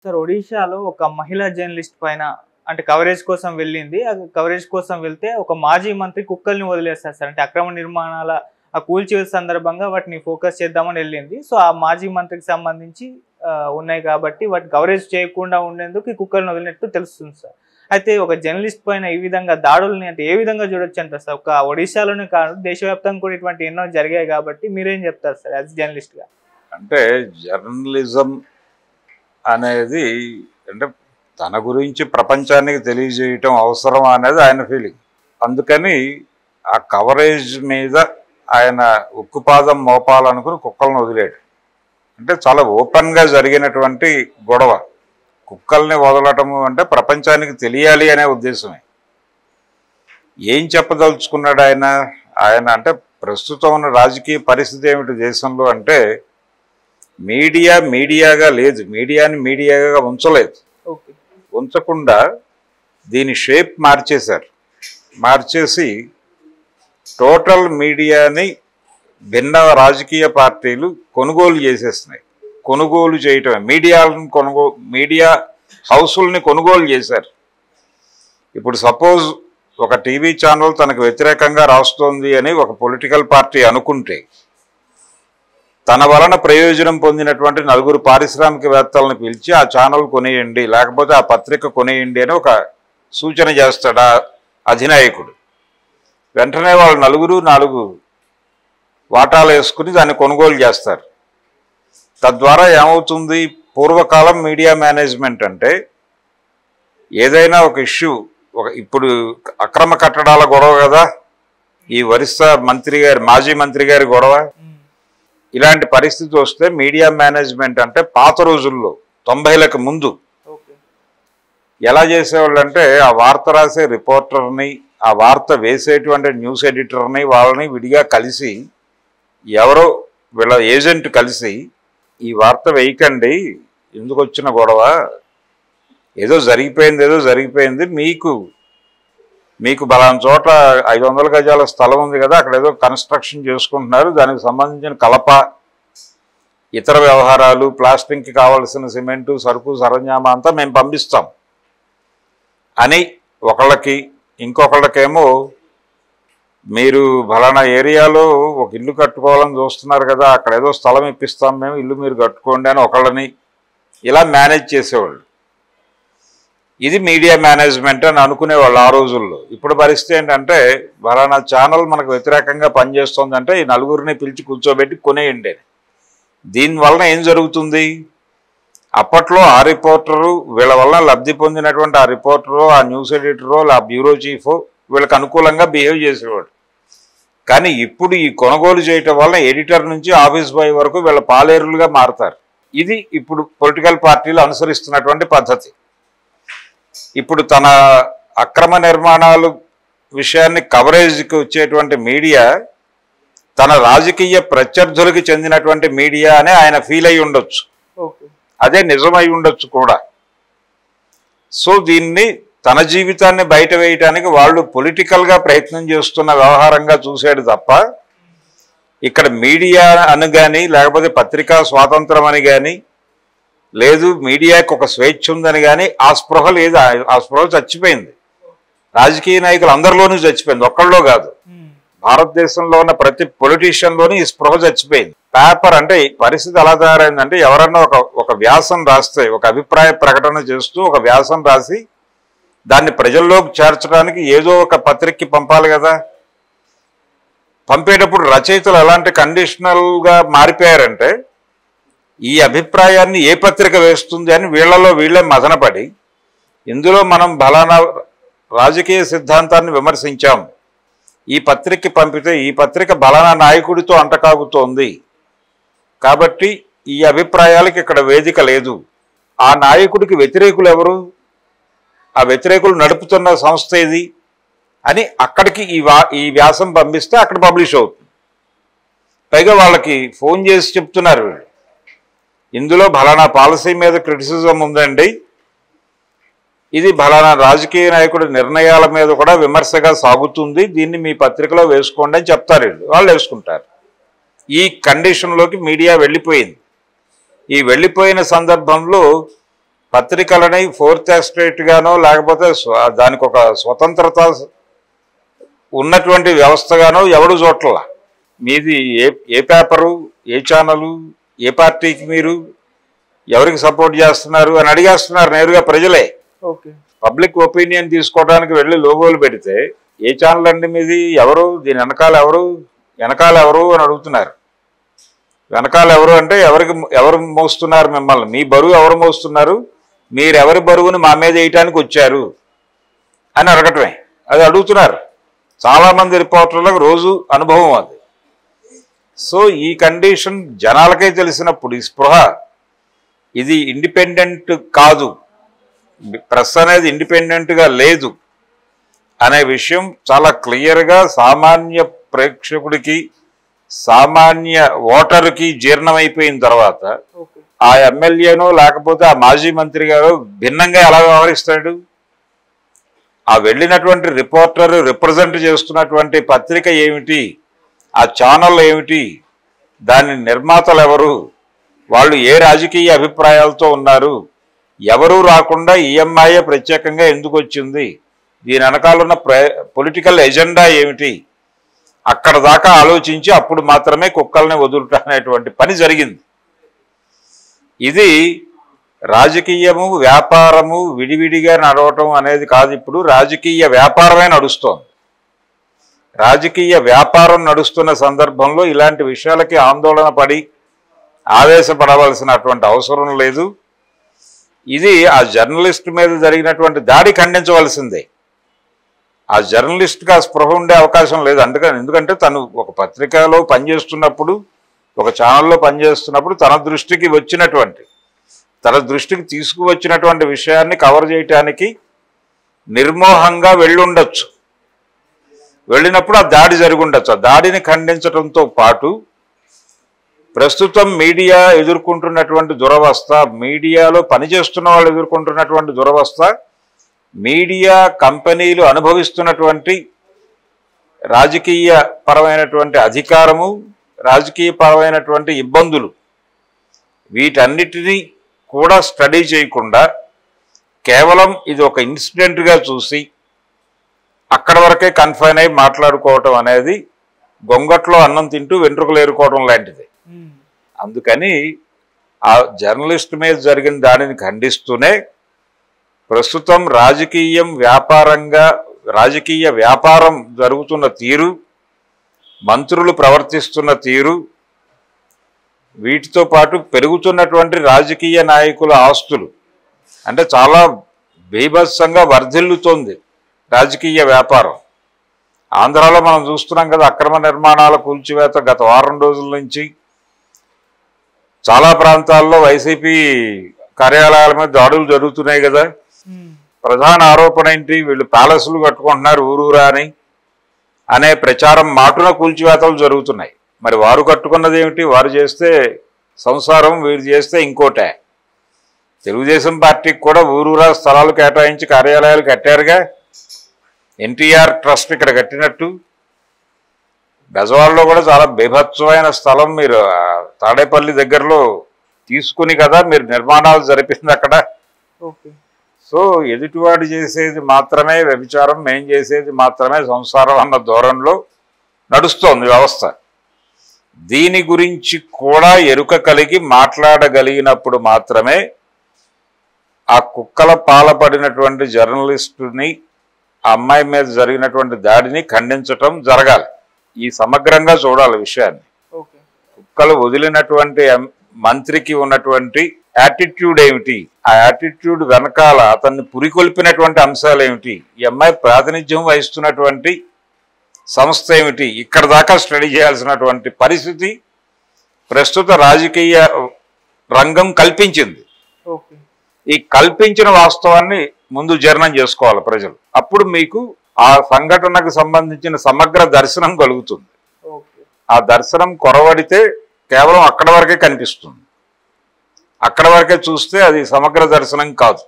Sir ఒడిషాలో ఒక మహిళా journalist పైన అంటే కవరేజ్ కోసం వెళ్ళింది. ఆ కవరేజ్ కోసం వెళ్తే ఒక మాజీ మంత్రి కుక్కల్ని వదిలేస్తారు సార్. అంటే అక్రమ నిర్మాణాల ఆ కూల్చివేత సందర్భంగా వాటిని ఫోకస్ చేద్దామని వెళ్ళింది. సో ఆ మాజీ మంత్రికి సంబంధించి ఉన్నాయి కాబట్టి వాటిని కవరేజ్ చేయకుండా ఉండేందుకు ఈ కుక్కల్ని వదిలినట్టు తెలుస్తుంది సార్. అయితే ఒక జర్నలిస్ట్ పైన ఈ విధంగా దాడుల్ని అంటే ఏ విధంగా చూడొచ్చు అంటారు సార్? ఒక ఒడిశాలోనే కాదు దేశవ్యాప్తంగా కూడా ఇటువంటి ఎన్నో జరిగాయి కాబట్టి మీరేం చెప్తారు సార్ యాజ్ జర్నలిస్ట్గా? అంటే జర్నలిజం అనేది అంటే తన గురించి ప్రపంచానికి తెలియజేయటం అవసరం అనేది ఆయన ఫీలింగ్. అందుకని ఆ కవరేజ్ మీద ఆయన ఉక్కుపాదం మోపాలనుకుని కుక్కలను వదిలేడు. అంటే చాలా ఓపెన్గా జరిగినటువంటి గొడవ. కుక్కల్ని వదలటము అంటే ప్రపంచానికి తెలియాలి అనే ఉద్దేశమే. ఏం చెప్పదలుచుకున్నాడు ఆయన? ఆయన అంటే ప్రస్తుతం ఉన్న రాజకీయ పరిస్థితి ఏమిటి దేశంలో అంటే మీడియా మీడియాగా లేదు, మీడియాని మీడియాగా ఉంచలేదు. ఉంచకుండా దీని షేప్ మార్చేశారు. మార్చేసి టోటల్ మీడియాని భిన్న రాజకీయ పార్టీలు కొనుగోలు చేసేస్తున్నాయి. కొనుగోలు చేయటమే మీడియాలను మీడియా హౌసుల్ని కొనుగోలు చేశారు. ఇప్పుడు సపోజ్ ఒక టీవీ ఛానల్ తనకు వ్యతిరేకంగా రాస్తోంది అని ఒక పొలిటికల్ పార్టీ అనుకుంటే తన వలన ప్రయోజనం పొందినటువంటి నలుగురు పారిశ్రామికవేత్తలను పిలిచి ఆ ఛానల్ కొనేయండి, లేకపోతే ఆ పత్రిక కొనేయండి అని ఒక సూచన చేస్తాడు అధినాయకుడు. వెంటనే వాళ్ళు నలుగురు 4 వాటాలు వేసుకుని దాన్ని కొనుగోలు చేస్తారు. తద్వారా ఏమవుతుంది? పూర్వకాలం మీడియా మేనేజ్మెంట్ అంటే ఏదైనా ఒక ఇష్యూ, ఇప్పుడు అక్రమ కట్టడాల గొడవ కదా ఈ ఒరిస్సా మాజీ మంత్రి గారి గొడవ. ఇలాంటి పరిస్థితి వస్తే మీడియా మేనేజ్మెంట్ అంటే పాత రోజుల్లో 90లకు ముందు ఎలా చేసేవాళ్ళు అంటే ఆ వార్త రాసే రిపోర్టర్ని, ఆ వార్త వేసేటువంటి న్యూస్ ఎడిటర్ని వాళ్ళని విడిగా కలిసి ఎవరో వీళ్ళ ఏజెంట్ కలిసి ఈ వార్త వేయకండి, ఎందుకు వచ్చిన గొడవ, ఏదో జరిగిపోయింది, మీకు బలానా చోట 500 గజాల స్థలం ఉంది కదా, అక్కడ ఏదో కన్స్ట్రక్షన్ చేసుకుంటున్నారు, దానికి సంబంధించిన కలప, ఇతర వ్యవహారాలు, ప్లాస్టింగ్కి కావాల్సిన సిమెంటు, సరుకు సరంజామా అంతా మేము పంపిస్తాం అని ఒకళ్ళకి. ఇంకొకళ్ళకేమో మీరు ఫలానా ఏరియాలో ఒక ఇల్లు కట్టుకోవాలని చూస్తున్నారు కదా, అక్కడ ఏదో స్థలం ఇప్పిస్తాం మేము, ఇల్లు మీరు కట్టుకోండి అని ఒకళ్ళని ఇలా మేనేజ్ చేసేవాళ్ళు. ఇది మీడియా మేనేజ్మెంట్ అని అనుకునేవాళ్ళు ఆ రోజుల్లో. ఇప్పుడు పరిస్థితి ఏంటంటే ఫలానా ఛానల్ మనకు వ్యతిరేకంగా పనిచేస్తుందంటే ఈ నలుగురిని పిలిచి కూర్చోబెట్టి కొనేయండి. దీనివలన ఏం జరుగుతుంది? అప్పట్లో ఆ రిపోర్టరు వీళ్ళ వలన లబ్ధి పొందినటువంటి ఆ రిపోర్టరు, ఆ న్యూస్ ఎడిటరు, ఆ బ్యూరో చీఫ్ వీళ్ళకి అనుకూలంగా బిహేవ్ చేసేవాడు. కానీ ఇప్పుడు ఈ కొనుగోలు చేయటం వల్ల ఎడిటర్ నుంచి ఆఫీస్ బాయ్ వరకు వీళ్ళ పాలేరులుగా మారుతారు. ఇది ఇప్పుడు పొలిటికల్ పార్టీలు అనుసరిస్తున్నటువంటి పద్ధతి. ఇప్పుడు తన అక్రమ నిర్మాణాలు విషయాన్ని కవరేజ్కి వచ్చేటువంటి మీడియా తన రాజకీయ ప్రత్యర్థులకి చెందినటువంటి మీడియా అని ఆయన ఫీల్ అయి ఉండొచ్చు, అదే నిజమై ఉండొచ్చు కూడా. సో దీన్ని తన జీవితాన్ని బయట వేయటానికి వాళ్ళు పొలిటికల్గా ప్రయత్నం చేస్తున్న వ్యవహారంగా చూశాడు తప్ప ఇక్కడ మీడియా అని కానీ లేకపోతే పత్రికా స్వాతంత్రం అని కానీ లేదు, మీడియాకి ఒక స్వేచ్ఛ ఉందని కానీ ఆ స్పృహ లేదు. ఆ స్పృహ చచ్చిపోయింది. రాజకీయ నాయకులు అందరిలోనూ చచ్చిపోయింది, ఒక్కళ్ళలో కాదు. భారతదేశంలో ఉన్న ప్రతి పొలిటీషియన్లోనూ ఈ స్పృహ చచ్చిపోయింది. పేపర్ అంటే పరిస్థితి ఎలా తయారైందంటే ఎవరన్నా ఒక వ్యాసం రాస్తే, ఒక అభిప్రాయ ప్రకటన చేస్తూ ఒక వ్యాసం రాసి దాన్ని ప్రజల్లోకి చేర్చడానికి ఏదో ఒక పత్రికకి పంపాలి కదా. పంపేటప్పుడు రచయితలు ఎలాంటి కండిషనల్గా మారిపోయారంటే ఈ అభిప్రాయాన్ని ఏ పత్రిక వేస్తుంది అని వీళ్లలో వీళ్ళే మదనపడి ఇందులో మనం బలానా రాజకీయ సిద్ధాంతాన్ని విమర్శించాం, ఈ పత్రికకి పంపితే ఈ పత్రిక బలానా నాయకుడితో అంటకాగుతోంది కాబట్టి ఈ అభిప్రాయాలకి ఇక్కడ వేదిక లేదు. ఆ నాయకుడికి వ్యతిరేకులు ఎవరు, ఆ వ్యతిరేకులు నడుపుతున్న సంస్థ ఏది అని అక్కడికి ఈ వ్యాసం పంపిస్తే అక్కడ పబ్లిష్ అవుతుంది. పైగా వాళ్ళకి ఫోన్ చేసి చెప్తున్నారు వీళ్ళు, ఇందులో బలానా పాలసీ మీద క్రిటిసిజం ఉందండి, ఇది బలానా రాజకీయ నాయకుడి నిర్ణయాల మీద కూడా విమర్శగా సాగుతుంది, దీన్ని మీ పత్రికలో వేసుకోండి అని చెప్తారు. వాళ్ళు వేసుకుంటారు. ఈ కండిషన్లోకి మీడియా వెళ్ళిపోయింది. ఈ వెళ్ళిపోయిన సందర్భంలో పత్రికలని ఫోర్త్ ఎస్టేట్ గానో లేకపోతే దానికి ఒక స్వతంత్రత ఉన్నటువంటి వ్యవస్థగానో ఎవడు చూడట్లా. మీది ఏ పేపరు, ఏ ఛానలు, ఏ పార్టీకి మీరు ఎవరికి సపోర్ట్ చేస్తున్నారు అని అడిగేస్తున్నారు నేరుగా ప్రజలే. పబ్లిక్ ఒపీనియన్ తీసుకోవడానికి వెళ్ళి లోగోలు పెడితే ఏ ఛానల్ అండి మీది, ఎవరు, దీని వెనకాల ఎవరు అని అడుగుతున్నారు. వెనకాల ఎవరు అంటే ఎవరు మోస్తున్నారు మిమ్మల్ని, మీ బరువు ఎవరు మోస్తున్నారు, మీరెవరి బరువుని మా మీద వేయటానికి వచ్చారు అని అడగటమే. అది అడుగుతున్నారు చాలామంది రిపోర్టర్లకు రోజు అనుభవం అది. సో ఈ కండిషన్ జనాలకే తెలిసినప్పుడు ఈ స్పృహ, ఇది ఇండిపెండెంట్ కాదు, ప్రెస్ అనేది ఇండిపెండెంట్గా లేదు అనే విషయం చాలా క్లియర్గా సామాన్య ప్రేక్షకుడికి, సామాన్య ఓటరుకి జీర్ణమైపోయిన తర్వాత ఆ ఎమ్మెల్యేనో లేకపోతే ఆ మాజీ మంత్రి గారు భిన్నంగా ఎలా వ్యవహరిస్తాడు? ఆ వెళ్ళినటువంటి రిపోర్టర్ రిప్రజెంట్ చేస్తున్నటువంటి పత్రిక ఏమిటి, ఆ ఛానల్ ఏమిటి, దాని నిర్మాతలు ఎవరు, వాళ్ళు ఏ రాజకీయ అభిప్రాయాలతో ఉన్నారు, ఎవరూ రాకుండా ఈఎంఐ ప్రత్యేకంగా ఎందుకు వచ్చింది, దీని వెనకాలన్న పొలిటికల్ ఎజెండా ఏమిటి, అక్కడ దాకా ఆలోచించి అప్పుడు మాత్రమే కుక్కల్ని వదులుట అనేటువంటి పని జరిగింది. ఇది రాజకీయము వ్యాపారము విడివిడిగా నడవటం అనేది కాదు. ఇప్పుడు రాజకీయ వ్యాపారమే నడుస్తోంది. రాజకీయ వ్యాపారం నడుస్తున్న సందర్భంలో ఇలాంటి విషయాలకి ఆందోళన పడి ఆవేశపడవలసినటువంటి అవసరం లేదు. ఇది ఆ జర్నలిస్ట్ మీద జరిగినటువంటి దాడి ఖండించవలసిందే. ఆ జర్నలిస్ట్గా స్పృహ ఉండే అవకాశం లేదు. ఎందుకంటే తను ఒక పత్రికలో పనిచేస్తున్నప్పుడు, ఒక ఛానల్లో పనిచేస్తున్నప్పుడు తన దృష్టికి తీసుకువచ్చినటువంటి విషయాన్ని కవర్ చేయటానికి నిర్మోహంగా వెళ్ళుండొచ్చు. వెళ్ళినప్పుడు ఆ దాడి జరిగి ఉండొచ్చు. ఆ దాడిని ఖండించడంతో పాటు ప్రస్తుతం మీడియా ఎదుర్కొంటున్నటువంటి దురవస్థ, మీడియాలో పనిచేస్తున్న వాళ్ళు ఎదుర్కొంటున్నటువంటి దురవస్థ, మీడియా కంపెనీలు అనుభవిస్తున్నటువంటి రాజకీయ పరమైనటువంటి అధికారము, రాజకీయ పరమైనటువంటి ఇబ్బందులు, వీటన్నిటినీ కూడా స్టడీ చేయకుండా కేవలం ఇది ఒక ఇన్సిడెంట్గా చూసి అక్కడ వరకే కన్ఫైన్ అయి మాట్లాడుకోవటం అనేది గొంగట్లో అన్నం తింటూ వెంట్రుకలు ఏరుకోవడం లాంటిది. అందుకని ఆ జర్నలిస్ట్ మీద జరిగిన దానిని ఖండిస్తూనే ప్రస్తుతం రాజకీయ వ్యాపారం జరుగుతున్న తీరు, మంత్రులు ప్రవర్తిస్తున్న తీరు, వీటితో పాటు పెరుగుతున్నటువంటి రాజకీయ నాయకుల ఆస్తులు, అంటే చాలా బీభత్సంగా వర్ధిల్లుతోంది రాజకీయ వ్యాపారం. ఆంధ్రాలో మనం చూస్తున్నాం కదా, అక్రమ నిర్మాణాల కూల్చివేత గత వారం రోజుల నుంచి చాలా ప్రాంతాల్లో వైసీపీ కార్యాలయాల మీద దాడులు జరుగుతున్నాయి కదా. ప్రధాన ఆరోపణ ఏంటి, వీళ్ళు ప్యాలెస్లు కట్టుకుంటున్నారు ఊరూరా అనే ప్రచారం మాటున కూల్చివేతలు జరుగుతున్నాయి. మరి వారు కట్టుకున్నది ఏమిటి, వారు చేస్తే సంసారం, వీరు చేస్తే ఇంకోటే. తెలుగుదేశం పార్టీకి కూడా ఊరూరా స్థలాలు కేటాయించి కార్యాలయాలు కట్టారుగా. ఎన్టీఆర్ ట్రస్ట్ ఇక్కడ కట్టినట్టు బెజవాడలో కూడా చాలా బీభత్సమైన స్థలం మీరు తాడేపల్లి దగ్గరలో తీసుకుని కదా మీరు నిర్మాణాలు జరిపింది అక్కడ. సో ఎదుటివాడు చేసేది మాత్రమే వ్యభిచారం, మేం చేసేది మాత్రమే సంసారం అన్న ధోరణిలో నడుస్తోంది వ్యవస్థ. దీని గురించి కూడా ఎరుక కలిగి మాట్లాడగలిగినప్పుడు మాత్రమే ఆ కుక్కల పాలపడినటువంటి జర్నలిస్టుని, ఆ అమ్మాయి మీద జరిగినటువంటి దాడిని ఖండించటం జరగాలి. ఈ సమగ్రంగా చూడాలి విషయాన్ని. కుక్కలు వదిలినటువంటి మంత్రికి ఉన్నటువంటి యాటిట్యూడ్ ఏమిటి, ఆ యాటిట్యూడ్ వెనకాల అతన్ని పురికొల్పినటువంటి అంశాలు ఏమిటి, ఈ అమ్మాయి ప్రాతినిధ్యం వహిస్తున్నటువంటి సంస్థ ఏమిటి, ఇక్కడ దాకా స్టడీ చేయాల్సినటువంటి పరిస్థితి ప్రస్తుత రాజకీయ రంగం కల్పించింది. ఈ కల్పించిన వాస్తవాన్ని ముందు జీర్ణం చేసుకోవాలి ప్రజలు. అప్పుడు మీకు ఆ సంఘటనకు సంబంధించిన సమగ్ర దర్శనం కలుగుతుంది. ఆ దర్శనం కొరవడితే కేవలం అక్కడ వరకే కనిపిస్తుంది. అక్కడ వరకే చూస్తే అది సమగ్ర దర్శనం కాదు.